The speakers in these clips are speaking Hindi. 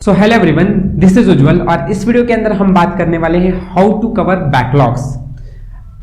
So hello everyone, this is Ujjwal और इस वीडियो के अंदर हम बात करने वाले हैं हाउ टू कवर बैकलॉग्स।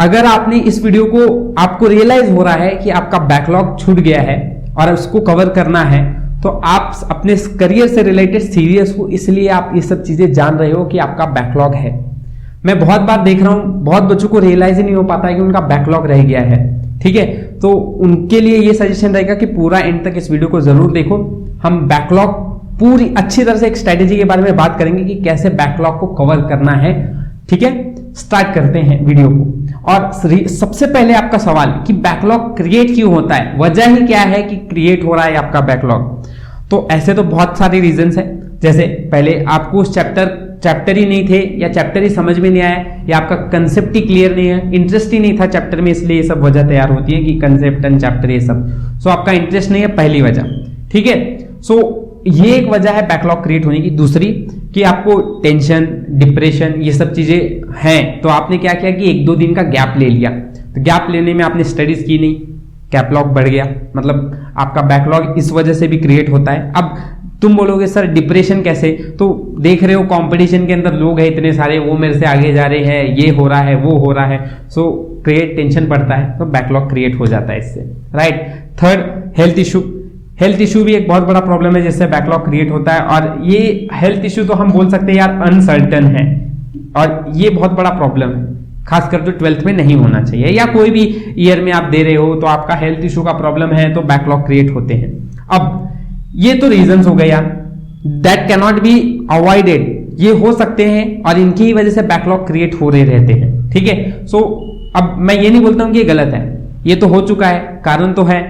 अगर आपने इस वीडियो को आपको रियलाइज हो रहा है कि आपका बैकलॉग छूट गया है और उसको कवर करना है तो आप अपने करियर से रिलेटेड सीरियस हो, इसलिए आप ये सब चीजें जान रहे हो कि आपका बैकलॉग है। मैं बहुत बार देख रहा हूं, बहुत बच्चों को रियलाइज ही नहीं हो पाता है कि उनका बैकलॉग रह गया है। ठीक है, तो उनके लिए ये सजेशन रहेगा कि पूरा एंड तक इस वीडियो को जरूर देखो। हम बैकलॉग पूरी अच्छी तरह से एक स्ट्रेटेजी के बारे में बात करेंगे कि कैसे बैकलॉग को कवर करना है। ठीक है, स्टार्ट करते हैं वीडियो को। और सबसे पहले आपका सवाल कि बैकलॉग क्रिएट क्यों होता है, वजह ही क्या है कि क्रिएट हो रहा है आपका बैकलॉग। तो ऐसे तो बहुत सारे रीजंस है, जैसे पहले आपको उस चैप्टर ही नहीं थे या चैप्टर ही समझ में नहीं आया या आपका कंसेप्ट ही क्लियर नहीं है, इंटरेस्ट ही नहीं था चैप्टर में, इसलिए ये सब वजह तैयार होती है कि कंसेप्ट एंड चैप्टर ये सब। सो आपका इंटरेस्ट नहीं है, पहली वजह। ठीक है, सो ये एक वजह है बैकलॉग क्रिएट होने की। दूसरी कि आपको टेंशन, डिप्रेशन ये सब चीजें हैं, तो आपने क्या किया कि 1-2 दिन का गैप ले लिया। तो गैप लेने में आपने स्टडीज की नहीं, बैकलॉग बढ़ गया, मतलब आपका बैकलॉग इस वजह से भी क्रिएट होता है। अब तुम बोलोगे सर डिप्रेशन कैसे, तो देख रहे हो कंपटीशन के अंदर लोग हैं इतने सारे, वो मेरे से आगे जा रहे हैं, ये हो रहा है, वो हो रहा है, सो क्रिएट टेंशन पड़ता है, तो बैकलॉग क्रिएट हो जाता है इससे। Right. Third, health issue. Health issue भी एक बहुत बड़ा प्रॉब्लम है जिससे बैकलॉग क्रिएट होता है, और ये हेल्थ इशू तो हम बोल सकते हैं यार अनसर्टन है, और ये बहुत बड़ा प्रॉब्लम है, खासकर जो 12th में नहीं होना चाहिए या कोई भी ईयर में आप दे रहे हो तो आपका हेल्थ इशू का प्रॉब्लम है तो बैकलॉग क्रिएट होते हैं। अब ये तो रीजंस हो गए यार, that can not be avoided, ये हो सकते हैं और इनकी ही वजह से बैकलॉग क्रिएट हो रहे रहते हैं। ठीक है, सो अब मैं ये नहीं बोलता हूं कि ये गलत है, ये तो हो चुका है, कारण तो है,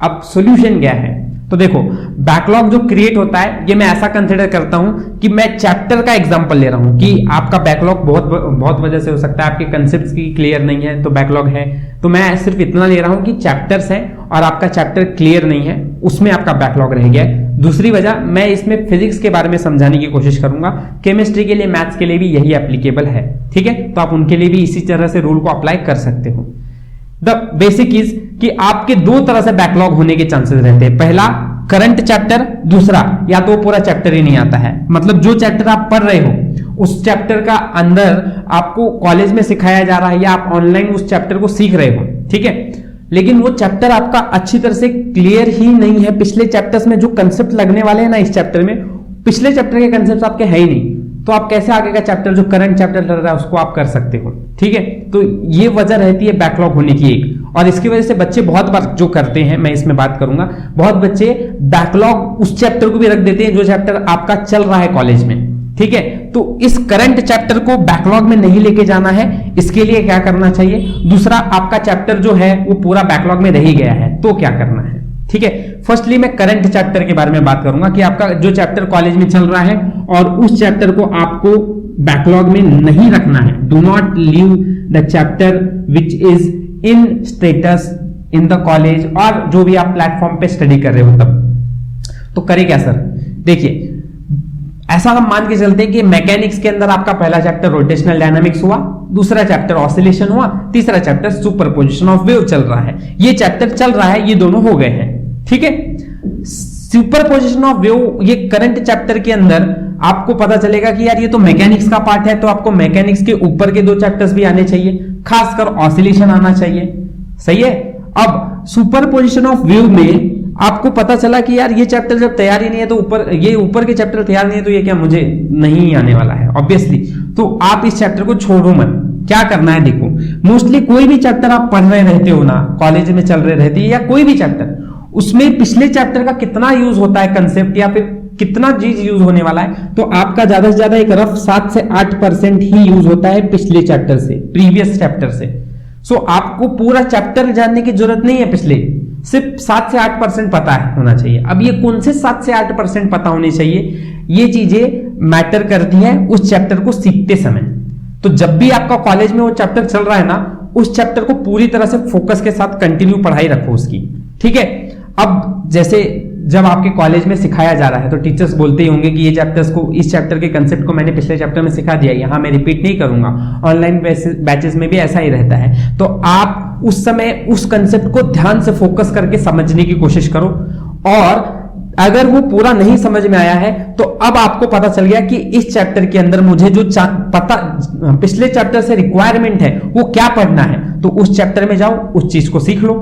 अब सॉल्यूशन क्या है। तो देखो, बैकलॉग जो क्रिएट होता है ये मैं ऐसा कंसिडर करता हूं कि मैं चैप्टर का एग्जांपल ले रहा हूं कि आपका बैकलॉग बहुत वजह से हो सकता है, आपके कंसेप्ट्स की क्लियर नहीं है तो बैकलॉग है। तो मैं सिर्फ इतना ले रहा हूं कि चैप्टर्स हैं और आपका चैप्टर क्लियर नहीं है, उसमें आपका बैकलॉग रह गया है। दूसरी वजह, मैं इसमें फिजिक्स के बारे में समझाने की कोशिश करूंगा, केमिस्ट्री के लिए, मैथ्स के लिए भी यही एप्लीकेबल है। ठीक है, तो आप उनके लिए भी इसी तरह से रूल को अप्लाई कर सकते हो। द बेसिक इज कि आपके 2 तरह से बैकलॉग होने के चांसेस रहते हैं। पहला, करंट चैप्टर, दूसरा या तो पूरा चैप्टर ही नहीं आता है, मतलब जो चैप्टर आप पढ़ रहे हो उस चैप्टर का अंदर आपको कॉलेज में सिखाया जा रहा है या आप ऑनलाइन उस चैप्टर को सीख रहे हो। ठीक है, लेकिन वो चैप्टर आपका अच्छी तरह से क्लियर ही नहीं है। पिछले चैप्टर्स में जो कंसेप्ट लगने वाले हैं ना, इस चैप्टर में पिछले चैप्टर के कंसेप्ट आपके है ही नहीं, तो आप कैसे आगे का चैप्टर जो करंट चैप्टर लग रहा है उसको आप कर सकते हो। ठीक है, तो ये वजह रहती है बैकलॉग होने की एक, और इसकी वजह से बच्चे बहुत बार जो करते हैं, मैं इसमें बात करूंगा, बहुत बच्चे बैकलॉग उस चैप्टर को भी रख देते हैं जो चैप्टर आपका चल रहा है कॉलेज में। ठीक है, तो इस करंट चैप्टर को बैकलॉग में नहीं लेके जाना है, इसके लिए क्या करना चाहिए। दूसरा, आपका चैप्टर जो है वो पूरा बैकलॉग में रह ही गया है, तो क्या करना है। ठीक है, फर्स्टली मैं करंट चैप्टर के बारे में बात करूंगा कि आपका जो चैप्टर कॉलेज में चल रहा है और उस चैप्टर को आपको बैकलॉग में नहीं रखना है। Do not leave the chapter which is in status in the college, और जो भी आप प्लेटफॉर्म पे स्टडी कर रहे हो तब। तो करें क्या सर, देखिए ऐसा हम मान के चलते हैं कि मैकेनिक्स के अंदर आपका पहला चैप्टर रोटेशनल डायनामिक्स हुआ, दूसरा चैप्टर ऑसिलेशन हुआ, तीसरा चैप्टर सुपरपोजिशन ऑफ वेव चल रहा है। ये चैप्टर चल रहा है, ये दोनों हो गए हैं। ठीक है, सुपरपोजिशन ऑफ वेव ये करंट चैप्टर के अंदर आपको पता चलेगा कि यार ये तो मैकेनिक्स का पार्ट है, तो आपको मैकेनिक्स के ऊपर के 2 चैप्टर्स भी आने चाहिए, खासकर ऑसिलेशन आना चाहिए। सही है। अब सुपरपोजिशन ऑफ वेव में आपको पता चला कि यार ये चैप्टर जब तैयार ही नहीं है तो ऊपर के चैप्टर तैयार नहीं है, तो ये क्या मुझे नहीं आने वाला है ऑब्वियसली, तो आप इस चैप्टर को छोड़ो मत। क्या करना है, देखो मोस्टली कोई भी चैप्टर आप पढ़ रहे रहते हो ना, कॉलेज में चल रहे रहती है या कोई भी चैप्टर, उसमें पिछले चैप्टर का कितना यूज होता है कंसेप्ट या फिर कितना चीज यूज होने वाला है, तो आपका ज्यादा से ज्यादा एक रफ 7 से 8% ही यूज होता है पिछले चैप्टर से, प्रीवियस चैप्टर से। सो आपको पूरा चैप्टर जानने की जरूरत नहीं है, पिछले सिर्फ 7 से 8% पता होना चाहिए। अब ये कौन से 7 से 8% पता होने चाहिए, ये चीजें मैटर करती है उस चैप्टर को सीखते समय। तो जब भी आपका कॉलेज में वो चैप्टर चल रहा है ना, उस चैप्टर को पूरी तरह से फोकस के साथ कंटिन्यू पढ़ाई रखो उसकी। ठीक है, अब जैसे जब आपके कॉलेज में सिखाया जा रहा है तो टीचर्स बोलते ही होंगे कि ये चैप्टर्स को, इस चैप्टर के कंसेप्ट को मैंने पिछले चैप्टर में सिखा दिया, यहां मैं रिपीट नहीं करूंगा। ऑनलाइन बैचेस में भी ऐसा ही रहता है, तो आप उस समय उस कंसेप्ट को ध्यान से फोकस करके समझने की कोशिश करो। और अगर वो पूरा नहीं समझ में आया है तो अब आपको पता चल गया कि इस चैप्टर के अंदर मुझे जो पिछले चैप्टर से रिक्वायरमेंट है वो क्या पढ़ना है, तो उस चैप्टर में जाओ, उस चीज को सीख लो।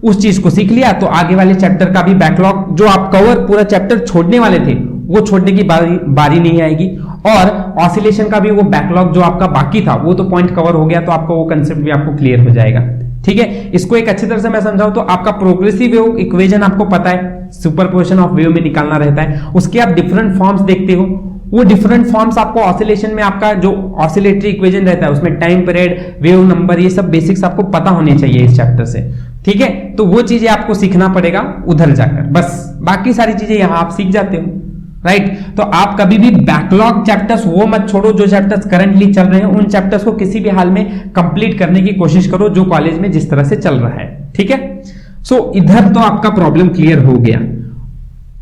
उस चीज को सीख लिया तो आगे वाले चैप्टर का भी बैकलॉग जो आप कवर पूरा चैप्टर छोड़ने वाले थे वो छोड़ने की बारी नहीं आएगी। और ऑसिलेशन का भी वो बैकलॉग जो आपका बाकी था वो तो पॉइंट कवर हो गया, तो आपको वो कंसेप्ट भी आपको क्लियर हो जाएगा। ठीक है, इसको एक अच्छी तरह से मैं समझाऊं तो आपका प्रोग्रेसिव वेव इक्वेशन आपको पता है, सुपरपोजिशन ऑफ वेव में निकालना रहता है, उसके आप डिफरेंट फॉर्म्स देखते हो, वो डिफरेंट फॉर्म्स आपको ऑसिलेशन में आपका जो ऑसिलेटरी इक्वेशन रहता है उसमें टाइम पीरियड, वेव नंबर, ये सब बेसिक्स आपको पता होने चाहिए इस चैप्टर से। ठीक है, तो वो चीजें आपको सीखना पड़ेगा उधर जाकर, बस बाकी सारी चीजें यहां आप सीख जाते हो। राइट, तो आप कभी भी बैकलॉग चैप्टर्स वो मत छोड़ो, जो चैप्टर्स करंटली चल रहे हैं उन चैप्टर्स को किसी भी हाल में कंप्लीट करने की कोशिश करो जो कॉलेज में जिस तरह से चल रहा है। ठीक है, सो इधर तो आपका प्रॉब्लम क्लियर हो गया।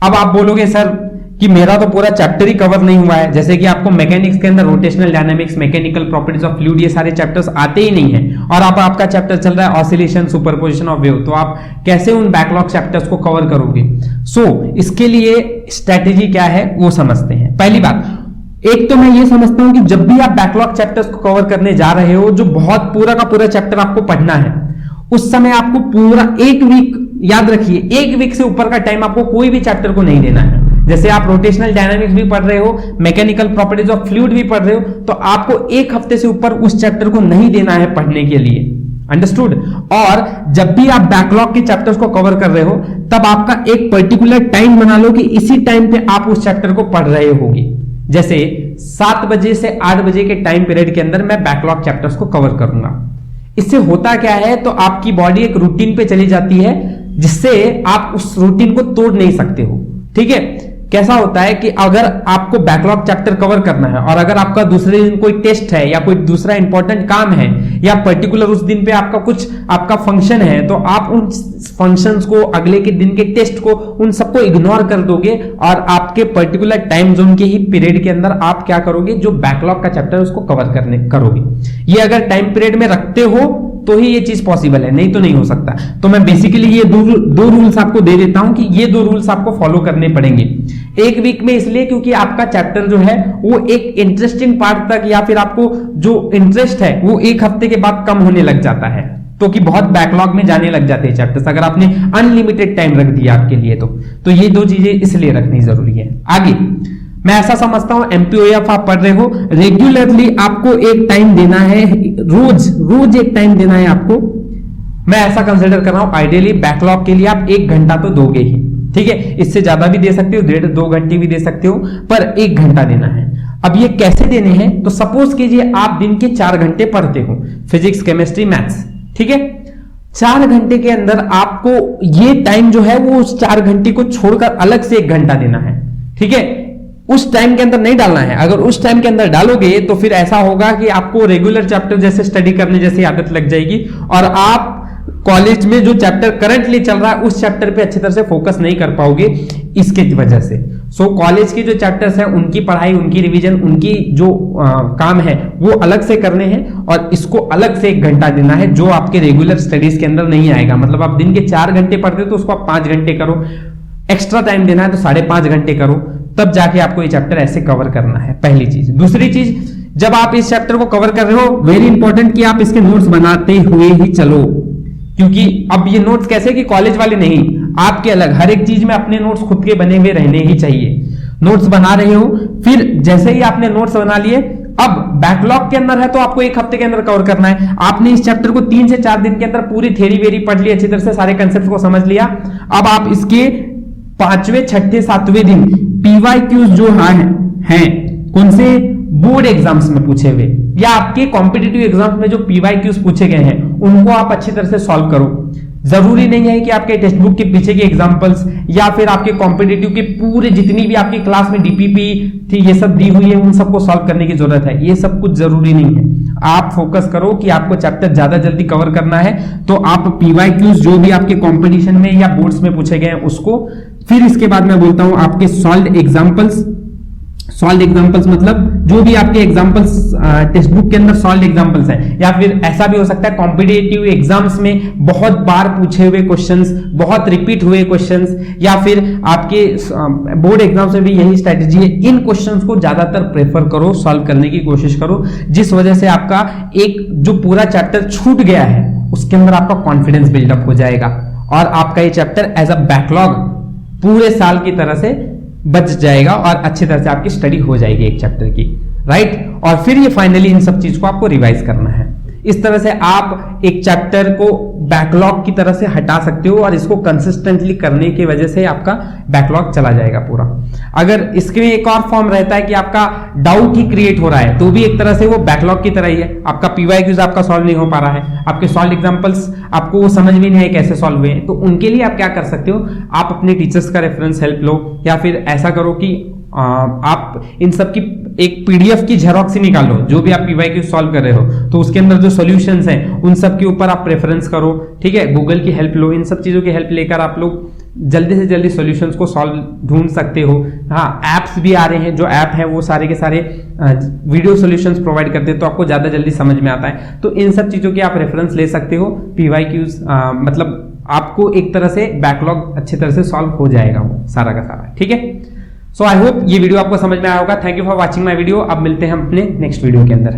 अब आप बोलोगे सर कि मेरा तो पूरा चैप्टर ही कवर नहीं हुआ है, जैसे कि आपको मैकेनिक्स के अंदर rotational dynamics, mechanical properties of fluid, ये सारे चैप्टर्स आते ही नहीं है और अब आपका चैप्टर चल रहा है ऑसिलेशन, सुपरपोजिशन ऑफ वेव, तो आप कैसे उन बैकलॉग चैप्टर्स को कवर करोगे? इसके लिए स्ट्रेटेजी क्या है वो समझते हैं। पहली बात, एक तो मैं ये समझता हूं कि जब भी आप बैकलॉग चैप्टर्स को कवर करने जा रहे हो, जो बहुत पूरा का पूरा चैप्टर आपको पढ़ना है, उस समय आपको पूरा एक वीक, याद रखिए, एक वीक से ऊपर का टाइम आपको कोई भी चैप्टर को नहीं देना है। जैसे आप रोटेशनल डायनामिक्स भी पढ़ रहे हो, मैकेनिकल प्रॉपर्टीज ऑफ फ्लूइड भी पढ़ रहे हो, तो आपको एक हफ्ते से ऊपर उस चैप्टर को नहीं देना है पढ़ने के लिए। अंडरस्टूड? और जब भी आप बैकलॉग के चैप्टर्स को कवर कर रहे हो तब आपका एक पर्टिकुलर टाइम बना लो कि इसी टाइम पे आप उस चैप्टर को पढ़ रहे होगे। जैसे 7 बजे से 8 बजे के टाइम पीरियड के अंदर मैं बैकलॉग चैप्टर्स को कवर करूंगा। इससे होता क्या है, तो आपकी बॉडी एक रूटीन पे चली जाती है जिससे आप उस रूटीन को तोड़ नहीं सकते हो। ठीक है, कैसा होता है कि अगर आपको बैकलॉग चैप्टर कवर करना है और अगर आपका दूसरे दिन कोई टेस्ट है या कोई दूसरा इंपॉर्टेंट काम है या पर्टिकुलर उस दिन पे आपका फंक्शन है, तो आप उन फंक्शंस को, अगले के दिन के टेस्ट को, उन सबको इग्नोर कर दोगे और आपके पर्टिकुलर टाइम जोन के ही पीरियड के अंदर आप क्या करोगे, जो बैकलॉग का चैप्टर उसको कवर करोगे। ये अगर टाइम पीरियड में रखते हो तो ही ये चीज पॉसिबल है, नहीं तो नहीं हो सकता। तो मैं बेसिकली ये दो रूल्स आपको दे देता हूं कि ये 2 रूल्स आपको फॉलो करने पड़ेंगे एक वीक में, इसलिए क्योंकि आपका चैप्टर जो है वो एक इंटरेस्टिंग पार्ट तक, या फिर आपको जो इंटरेस्ट है वो एक हफ्ते के बाद कम होने लग जाता है, तो कि बहुत बैकलॉग में जाने लग जाते हैं चैप्टर्स अगर आपने अनलिमिटेड टाइम रख दिया आपके लिए। तो ये 2 चीजें इसलिए रखनी जरूरी है। आगे मैं ऐसा समझता हूं, एमपीओएफ आप पढ़ रहे हो, रेगुलरली आपको एक टाइम देना है, रोज एक टाइम देना है आपको। मैं ऐसा कंसिडर कर रहा हूं, आइडियली बैकलॉग के लिए आप 1 घंटा तो दोगे ही। ठीक है, इससे ज्यादा भी दे सकते हो, 1.5-2 घंटे भी दे सकते हो, पर 1 घंटा देना है। अब ये कैसे देने हैं, तो सपोज कीजिए आप दिन के 4 घंटे पढ़ते हो, फिजिक्स, केमिस्ट्री, मैथ्स। ठीक है, 4 घंटे के अंदर आपको ये टाइम जो है वो उस 4 घंटे को छोड़कर अलग से 1 घंटा देना है। ठीक है, उस टाइम के अंदर नहीं डालना है। अगर उस टाइम के अंदर डालोगे तो फिर ऐसा होगा कि आपको रेगुलर चैप्टर जैसे स्टडी करने जैसी आदत लग जाएगी और आप कॉलेज में जो चैप्टर करंटली चल रहा है उस चैप्टर पे अच्छी तरह से फोकस नहीं कर पाओगे इसके वजह से। कॉलेज के जो चैप्टर्स हैं उनकी पढ़ाई, उनकी रिवीजन, उनकी जो काम है वो अलग से करने हैं और इसको अलग से 1 घंटा देना है जो आपके रेगुलर स्टडीज के अंदर नहीं आएगा। मतलब आप दिन के 4 घंटे पढ़ते हो तो उसको आप 5 घंटे करो, एक्स्ट्रा टाइम देना है तो 5.5 घंटे करो, तब जाके आपको ये चैप्टर ऐसे कवर करना है। पहली चीज। दूसरी चीज, जब आप इस चैप्टर को कवर कर रहे हो, वेरी इंपॉर्टेंट कि आप इसके नोट्स बनाते हुए ही चलो, क्योंकि अब ये नोट्स कैसे कि कॉलेज वाले नहीं, आपके अलग, हर एक चीज में अपने नोट्स खुद के बने हुए रहने ही चाहिए। नोट्स बना रहे हो, फिर जैसे ही आपने नोट्स बना लिए, अब बैकलॉग के अंदर है तो आपको 1 हफ्ते के अंदर कवर करना है। आपने इस चैप्टर को 3 से 4 दिन के अंदर पूरी थ्योरी वेरी पढ़ ली, अच्छी तरह से सारे कंसेप्ट को समझ लिया। अब आप इसके 5वें, 6ठे, 7वें दिन पीवाईक्यूज जो हैं कौन से बोर्ड एग्जाम्स में पूछे हुए या आपके कॉम्पिटिटिव एग्जाम्स में जो पीवाईक्यूज पूछे गए हैं उनको आप अच्छी तरह से सॉल्व करो। जरूरी नहीं है कि आपके टेक्स्ट बुक के पीछे के एग्जांपल्स या फिर आपके कॉम्पिटिटिव के पूरे जितनी भी आपकी क्लास में डीपीपी थी ये सब दी हुई है उन सबको सॉल्व करने की जरूरत है, ये सब कुछ जरूरी नहीं है। आप फोकस करो कि आपको चैप्टर ज्यादा जल्दी कवर करना है तो आप पीवाईक्यूज जो भी आपके कॉम्पिटिशन में या बोर्ड्स में पूछे गए हैं उसको, फिर इसके बाद मैं बोलता हूं आपके सॉल्व्ड एग्जांपल्स। सॉल्व एग्जांपल्स मतलब जो भी आपके एग्जांपल्स टेक्स्ट बुक के अंदर सॉल्व एग्जांपल्स हैं, या फिर ऐसा भी हो सकता है कॉम्पिटिटिव एग्जाम्स में बहुत बार पूछे हुए क्वेश्चंस, बहुत रिपीट हुए क्वेश्चंस, या फिर आपके बोर्ड एग्जाम्स में भी यही स्ट्रेटेजी है। इन क्वेश्चंस को ज्यादातर प्रेफर करो, सॉल्व करने की कोशिश करो, जिस वजह से आपका एक जो पूरा चैप्टर छूट गया है उसके अंदर आपका कॉन्फिडेंस बिल्डअप हो जाएगा और आपका ये चैप्टर एज अ बैकलॉग पूरे साल की तरह से बच जाएगा और अच्छी तरह से आपकी स्टडी हो जाएगी एक चैप्टर की, राइट। और फिर ये फाइनली इन सब चीज को आपको रिवाइज करना है। इस तरह से आप एक चैप्टर को बैकलॉग की तरह से हटा सकते हो और इसको कंसिस्टेंटली करने की वजह से आपका बैकलॉग चला जाएगा पूरा। अगर इसके में एक और फॉर्म रहता है कि आपका डाउट ही क्रिएट हो रहा है, तो भी एक तरह से वो बैकलॉग की तरह ही है। आपका पीवाईक्यूज आपका सॉल्व नहीं हो पा रहा है, आपके सॉल्व एग्जांपल्स आपको वो समझ में नहीं है कैसे सॉल्व हुए हैं, तो उनके लिए आप क्या कर सकते हो, आप अपने टीचर्स का रेफरेंस हेल्प लो, या फिर ऐसा करो कि आप इन सब की एक पीडीएफ की जेरॉक्स ही निकाल लो, जो भी आप पीवाईक्यू सॉल्व कर रहे हो तो उसके अंदर जो सॉल्यूशंस हैं उन सब के ऊपर आप प्रेफरेंस करो, ठीक है। गूगल की हेल्प लो, इन सब चीजों की हेल्प लेकर आप लोग जल्दी से जल्दी सॉल्यूशंस को सॉल्व ढूंढ सकते हो। हाँ, एप्स भी आ रहे हैं, जो ऐप है वो सारे के सारे वीडियो सॉल्यूशंस प्रोवाइड करते हैं, तो आपको ज्यादा जल्दी समझ में आता है। तो इन सब चीजों की आप रेफरेंस ले सकते हो। पीवाईक्यूज मतलब आपको एक तरह से बैकलॉग अच्छी तरह से सॉल्व हो जाएगा वो सारा का सारा, ठीक है। सो आई होप ये वीडियो आपको समझ में आया होगा। Thank you for watching my video. अब मिलते हैं अपने नेक्स्ट वीडियो के अंदर।